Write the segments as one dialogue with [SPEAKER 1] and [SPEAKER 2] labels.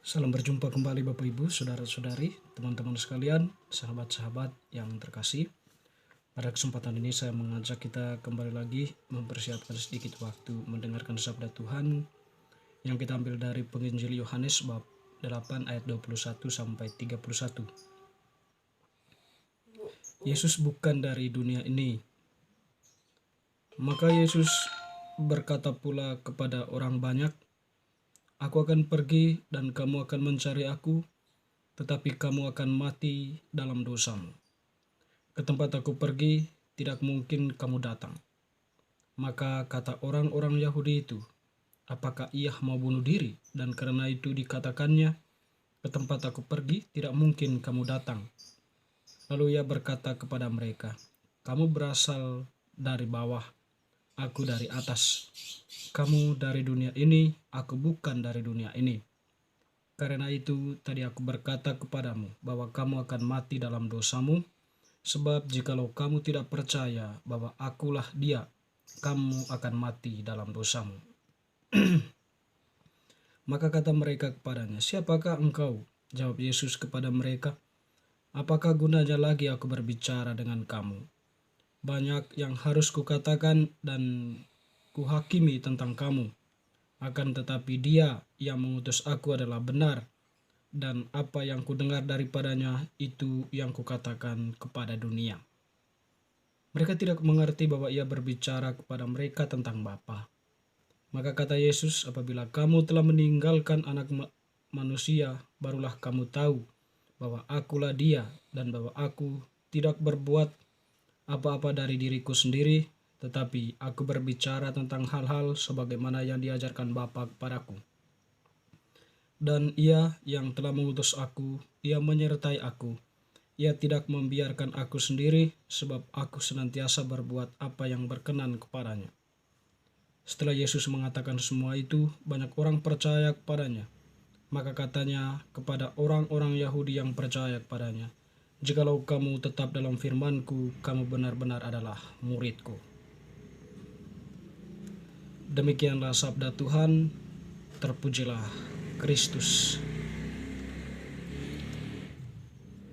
[SPEAKER 1] Salam berjumpa kembali Bapak Ibu, Saudara-saudari, teman-teman sekalian, sahabat-sahabat yang terkasih. Pada kesempatan ini saya mengajak kita kembali lagi mempersiapkan sedikit waktu mendengarkan sabda Tuhan yang kita ambil dari Penginjil Yohanes bab 8 ayat 21 sampai 31. Yesus bukan dari dunia ini. Maka Yesus berkata pula kepada orang banyak, "Aku akan pergi dan kamu akan mencari aku, tetapi kamu akan mati dalam dosamu. Ke tempat aku pergi, tidak mungkin kamu datang." Maka kata orang-orang Yahudi itu, "Apakah ia mau bunuh diri? Dan karena itu dikatakannya, ke tempat aku pergi, tidak mungkin kamu datang." Lalu ia berkata kepada mereka, "Kamu berasal dari bawah, aku dari atas. Kamu dari dunia ini, aku bukan dari dunia ini. Karena itu tadi aku berkata kepadamu bahwa kamu akan mati dalam dosamu, sebab jikalau kamu tidak percaya bahwa akulah dia, kamu akan mati dalam dosamu." Maka kata mereka kepadanya, "Siapakah engkau?" Jawab Yesus kepada mereka, "Apakah gunanya lagi aku berbicara dengan kamu? Banyak yang harus kukatakan dan kuhakimi tentang kamu. Akan tetapi dia yang mengutus aku adalah benar, dan apa yang kudengar daripadanya itu yang kukatakan kepada dunia." Mereka tidak mengerti bahwa ia berbicara kepada mereka tentang Bapa. Maka kata Yesus, "Apabila kamu telah meninggalkan anak manusia, barulah kamu tahu bahwa akulah dia, dan bahwa aku tidak berbuat apa-apa dari diriku sendiri, tetapi aku berbicara tentang hal-hal sebagaimana yang diajarkan Bapa kepadaku. Dan ia yang telah mengutus aku, ia menyertai aku. Ia tidak membiarkan aku sendiri, sebab aku senantiasa berbuat apa yang berkenan kepadanya." Setelah Yesus mengatakan semua itu, banyak orang percaya kepadanya. Maka katanya kepada orang-orang Yahudi yang percaya kepadanya, "Jikalau kamu tetap dalam firman-Ku, kamu benar-benar adalah murid-Ku." Demikianlah sabda Tuhan, terpujilah Kristus.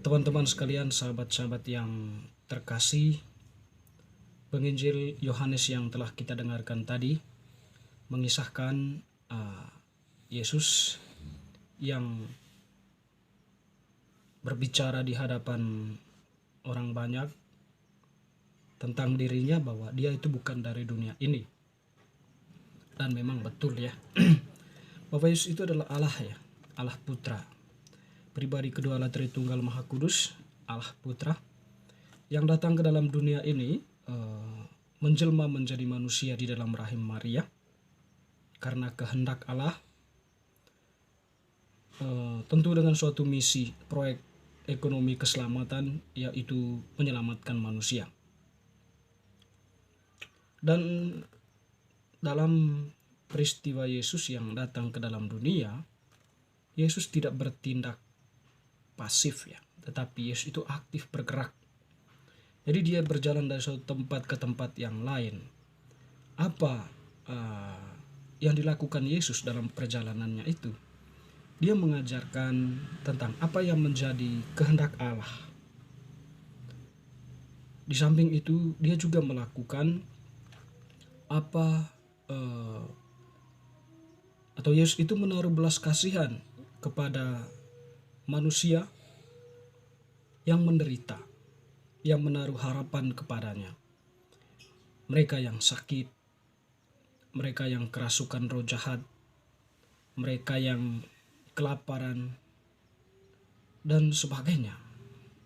[SPEAKER 1] Teman-teman sekalian, sahabat-sahabat yang terkasih, Penginjil Yohanes yang telah kita dengarkan tadi mengisahkan Yesus yang berbicara di hadapan orang banyak tentang dirinya bahwa dia itu bukan dari dunia ini. Dan memang betul ya. Bapak Yesus itu adalah Allah ya, Allah Putra. Pribadi kedua Allah Tritunggal Maha Kudus, Allah Putra yang datang ke dalam dunia ini menjelma menjadi manusia di dalam rahim Maria karena kehendak Allah, tentu dengan suatu misi, proyek ekonomi keselamatan, yaitu menyelamatkan manusia. Dan dalam peristiwa Yesus yang datang ke dalam dunia, Yesus tidak bertindak pasif ya, tetapi Yesus itu aktif bergerak. Jadi dia berjalan dari suatu tempat ke tempat yang lain. Apa yang dilakukan Yesus dalam perjalanannya itu? Dia mengajarkan tentang apa yang menjadi kehendak Allah. Di samping itu, dia juga melakukan apa atau Yesus itu menaruh belas kasihan kepada manusia yang menderita, yang menaruh harapan kepadanya. Mereka yang sakit, mereka yang kerasukan roh jahat, mereka yang kelaparan, dan sebagainya.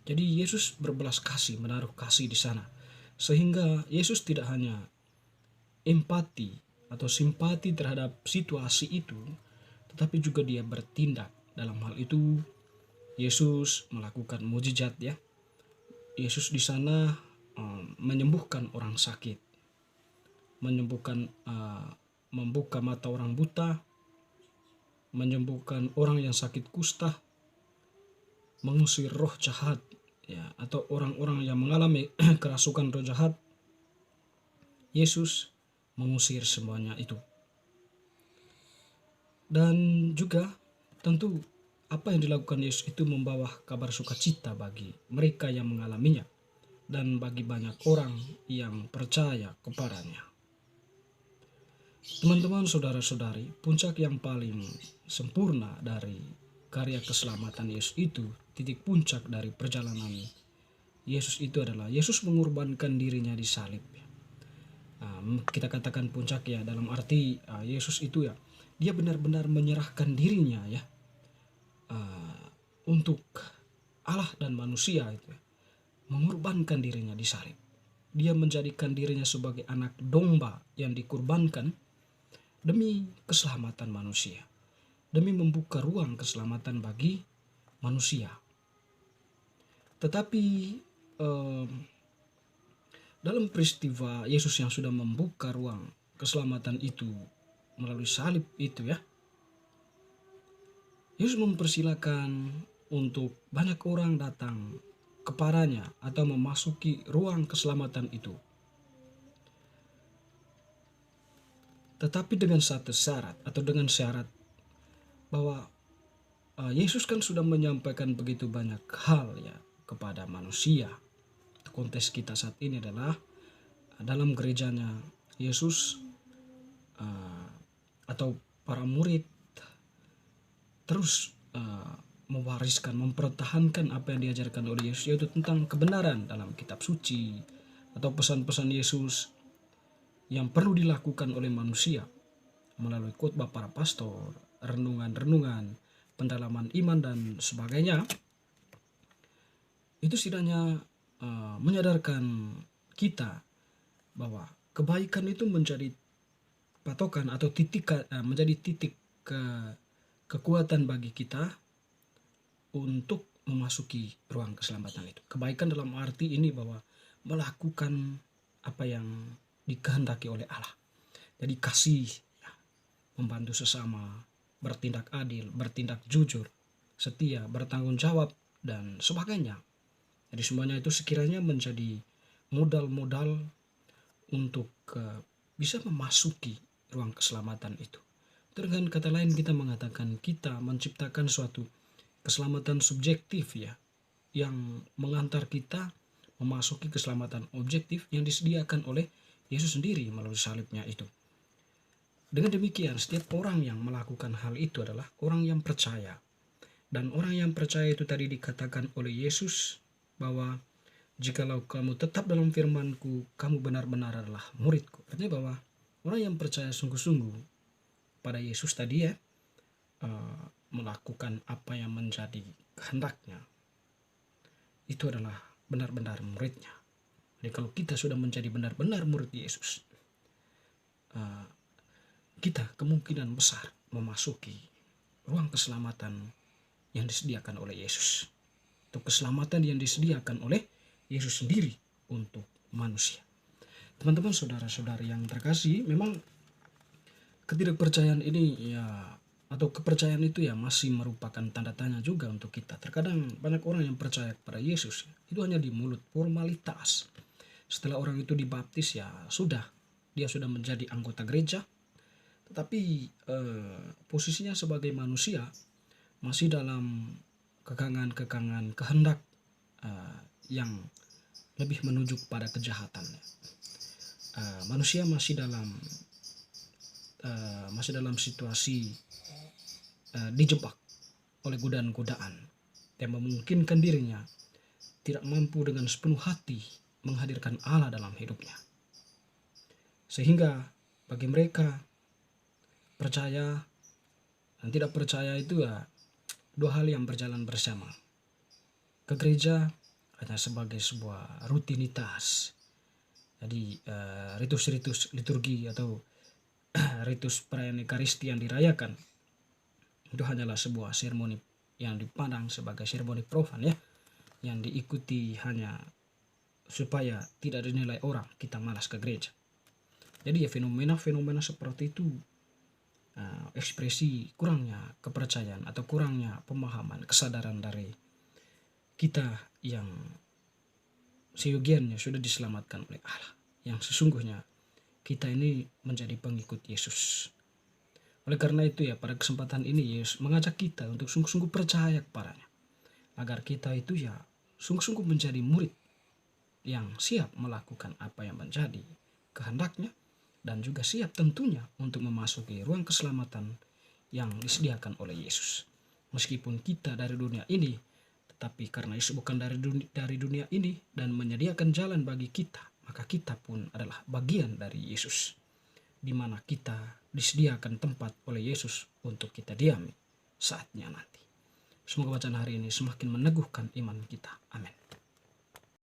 [SPEAKER 1] Jadi Yesus berbelas kasih, menaruh kasih di sana. Sehingga Yesus tidak hanya empati atau simpati terhadap situasi itu, tetapi juga dia bertindak. Dalam hal itu Yesus melakukan mujizat ya. Yesus di sana menyembuhkan orang sakit, menyembuhkan membuka mata orang buta, menyembuhkan orang yang sakit kusta, mengusir roh jahat ya, atau orang-orang yang mengalami kerasukan roh jahat. Yesus mengusir semuanya itu. Dan juga tentu apa yang dilakukan Yesus itu membawa kabar sukacita bagi mereka yang mengalaminya dan bagi banyak orang yang percaya kepadanya. Teman-teman, saudara-saudari, puncak yang paling sempurna dari karya keselamatan Yesus itu, titik puncak dari perjalanan Yesus itu adalah Yesus mengorbankan dirinya di salib. Kita katakan puncak ya dalam arti Yesus itu ya, dia benar-benar menyerahkan dirinya ya untuk Allah dan manusia itu ya, mengorbankan dirinya di salib. Dia menjadikan dirinya sebagai anak domba yang dikurbankan demi keselamatan manusia, demi membuka ruang keselamatan bagi manusia. Tetapi dalam peristiwa Yesus yang sudah membuka ruang keselamatan itu melalui salib itu ya, Yesus mempersilakan untuk banyak orang datang kepadanya atau memasuki ruang keselamatan itu. Tetapi dengan satu syarat atau dengan syarat bahwa Yesus kan sudah menyampaikan begitu banyak hal ya kepada manusia. Konteks kita saat ini adalah dalam gerejanya Yesus atau para murid terus mewariskan, mempertahankan apa yang diajarkan oleh Yesus, yaitu tentang kebenaran dalam kitab suci atau pesan-pesan Yesus yang perlu dilakukan oleh manusia melalui khotbah para pastor, renungan-renungan, pendalaman iman dan sebagainya. Itu setidaknya menyadarkan kita bahwa kebaikan itu menjadi patokan atau menjadi titik kekuatan bagi kita untuk memasuki ruang keselamatan itu. Kebaikan dalam arti ini bahwa melakukan apa yang dikehendaki oleh Allah. Jadi kasih, ya, membantu sesama, bertindak adil, bertindak jujur, setia, bertanggung jawab, dan sebagainya. Jadi semuanya itu sekiranya menjadi modal-modal untuk bisa memasuki ruang keselamatan itu. Dengan kata lain kita mengatakan kita menciptakan suatu keselamatan subjektif ya, yang mengantar kita memasuki keselamatan objektif yang disediakan oleh Yesus sendiri melalui salibnya itu. Dengan demikian setiap orang yang melakukan hal itu adalah orang yang percaya. Dan orang yang percaya itu tadi dikatakan oleh Yesus bahwa jikalau kamu tetap dalam firman-Ku, kamu benar-benar adalah murid-Ku. Artinya bahwa orang yang percaya sungguh-sungguh pada Yesus tadi ya, melakukan apa yang menjadi kehendaknya, itu adalah benar-benar muridnya. Jadi kalau kita sudah menjadi benar-benar murid Yesus, kita kemungkinan besar memasuki ruang keselamatan yang disediakan oleh Yesus. Itu keselamatan yang disediakan oleh Yesus sendiri untuk manusia. Teman-teman, saudara-saudari yang terkasih, memang ketidakpercayaan ini ya, atau kepercayaan itu ya masih merupakan tanda tanya juga untuk kita. Terkadang banyak orang yang percaya kepada Yesus itu hanya di mulut, formalitas. Setelah orang itu dibaptis ya sudah, dia sudah menjadi anggota gereja. Tetapi posisinya sebagai manusia masih dalam kekangan-kekangan kehendak yang lebih menuju pada kejahatan. Manusia masih dalam situasi dijebak oleh godaan-godaan yang memungkinkan dirinya tidak mampu dengan sepenuh hati menghadirkan Allah dalam hidupnya. Sehingga bagi mereka percaya dan tidak percaya itu ya dua hal yang berjalan bersama. Ke gereja hanya sebagai sebuah rutinitas. Jadi ritus-ritus liturgi atau ritus perayaan Ekaristi yang dirayakan itu hanyalah sebuah seremoni yang dipandang sebagai seremoni profan ya, yang diikuti hanya supaya tidak dinilai orang kita malas ke gereja. Jadi ya fenomena-fenomena seperti itu ekspresi kurangnya kepercayaan atau kurangnya pemahaman, kesadaran dari kita yang seyogiannya sudah diselamatkan oleh Allah, yang sesungguhnya kita ini menjadi pengikut Yesus. Oleh karena itu ya, pada kesempatan ini Yesus mengajak kita untuk sungguh-sungguh percaya kepadanya. Agar kita itu ya sungguh-sungguh menjadi murid yang siap melakukan apa yang menjadi kehendaknya, dan juga siap tentunya untuk memasuki ruang keselamatan yang disediakan oleh Yesus. Meskipun kita dari dunia ini, tetapi karena Yesus bukan dari dunia ini dan menyediakan jalan bagi kita, maka kita pun adalah bagian dari Yesus, di mana kita disediakan tempat oleh Yesus untuk kita diami saatnya nanti. Semoga bacaan hari ini semakin meneguhkan iman kita. Amin.